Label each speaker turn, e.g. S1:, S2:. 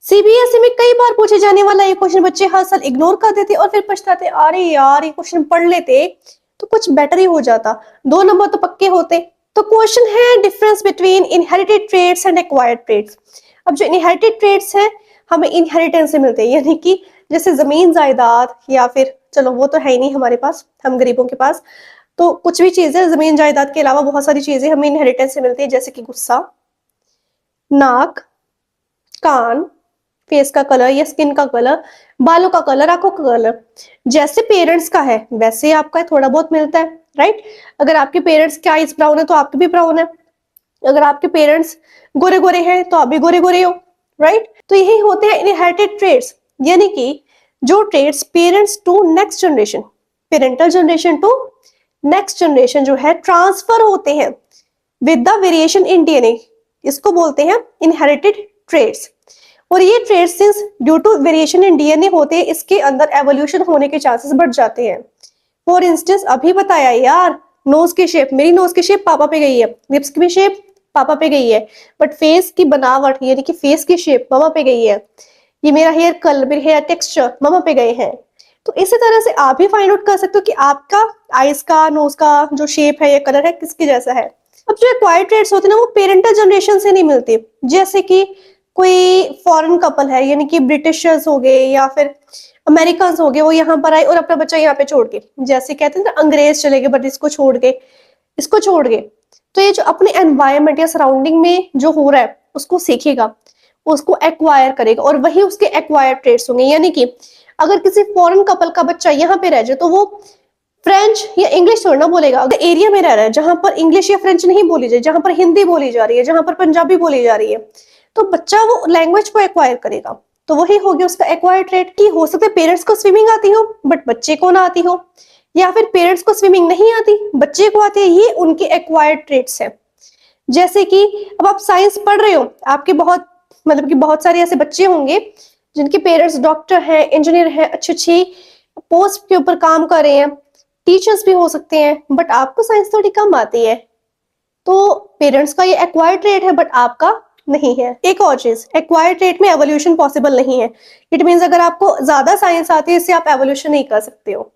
S1: CBSE में कई बार पूछे जाने वाला ये क्वेश्चन बच्चे हर साल इग्नोर कर देते और फिर पछताते, अरे यार ये क्वेश्चन पढ़ लेते तो कुछ बेटर ही हो जाता, 2 नंबर तो पक्के होते। तो क्वेश्चन है difference between inherited traits and acquired traits. अब जो इनहेरिटेड ट्रेड्स है हमें इनहेरिटेंस से मिलते हैं, यानी कि जैसे जमीन जायदाद, या फिर चलो वो तो है ही नहीं हमारे पास, हम गरीबों के पास, तो कुछ भी चीजें जमीन जायदाद के अलावा बहुत सारी चीजें हमें इनहेरिटेंस से मिलती है, जैसे कि गुस्सा, नाक, कान, फेस का कलर या स्किन का कलर, बालों का कलर, आंखों का कलर। जैसे पेरेंट्स का है वैसे आपका थोड़ा बहुत मिलता है, राइट। अगर आपके पेरेंट्स के आईज ब्राउन है तो आपके भी ब्राउन है, अगर आपके पेरेंट्स गोरे गोरे हैं तो आप भी गोरे गोरे हो, राइट। तो यही होते हैं इनहेरिटेड ट्रेड्स, यानी कि जो traits parents to next generation, parental generation to next generation जो है ट्रांसफर होते हैं with the variation in DNA, इसको बोलते हैं इनहेरिटेड ट्रेड्स। और ये traits since due to variation in DNA होते हैं, इसके अंदर एवोल्यूशन होने के चांसेस बढ़ जाते हैं। फॉर इंस्टेंस अभी बताया यार, नोज की शेप, मेरी नोज की शेप पापा पे गई है, लिप्स की भी शेप पापा पे गई है, बट फेस की बनावट यानी कि फेस की शेप मम्मा पे गई है, ये मेरा हेयर कलर, मेरे हेयर टेक्सचर मम्मा पे गए हैं। तो इसी तरह से आप भी फाइंड आउट कर सकते हो कि आपका आईज का, नोज का जो शेप है या कलर है किसके जैसा है। अब जो एक्वायर्ड ट्रेड्स होते हैं ना वो पेरेंटल जनरेशन से नहीं मिलते, जैसे कि कोई फॉरेन कपल है, यानी कि ब्रिटिशर्स हो गए या फिर अमेरिकन हो गए, वो यहाँ पर आए और अपना बच्चा यहाँ पे छोड़ के, जैसे कहते हैं ना अंग्रेज चले गए बट इसको छोड़ के, इसको छोड़ गए। तो ये जो अपने एनवायरमेंट या सराउंडिंग में जो हो रहा है उसको सीखेगा, उसको एक्वायर करेगा, और वही उसके एक्वायर ट्रेड्स होंगे। यानी कि अगर किसी फॉरेन कपल का बच्चा यहाँ पे रह जाए तो वो फ्रेंच या इंग्लिश थोड़ा ना बोलेगा। अगर एरिया में रह रहा है जहां पर इंग्लिश या फ्रेंच नहीं बोली जाए, जहां पर हिंदी बोली जा रही है, जहां पर पंजाबी बोली जा रही है, तो बच्चा वो लैंग्वेज को एक्वायर करेगा। तो वही हो गया उसका एक्वायर ट्रेड। की हो सकता है पेरेंट्स को स्विमिंग आती हो बट बच्चे को ना आती हो, या फिर पेरेंट्स को स्विमिंग नहीं आती बच्चे को आती है, ये उनके एक्वायर्ड ट्रेड्स है। जैसे कि अब आप साइंस पढ़ रहे हो, आपके बहुत मतलब कि बहुत सारे ऐसे बच्चे होंगे जिनके पेरेंट्स डॉक्टर हैं, इंजीनियर हैं, अच्छी अच्छी पोस्ट के ऊपर काम कर रहे हैं, टीचर्स भी हो सकते हैं, बट आपको साइंस थोड़ी कम आती है। तो पेरेंट्स का ये एक्वायर्ड ट्रेड है बट आपका नहीं है। एक और चीज, एक्वायर्ड ट्रेड में एवोल्यूशन पॉसिबल नहीं है। इट मींस अगर आपको ज्यादा साइंस आती है इससे आप एवोल्यूशन नहीं कर सकते हो।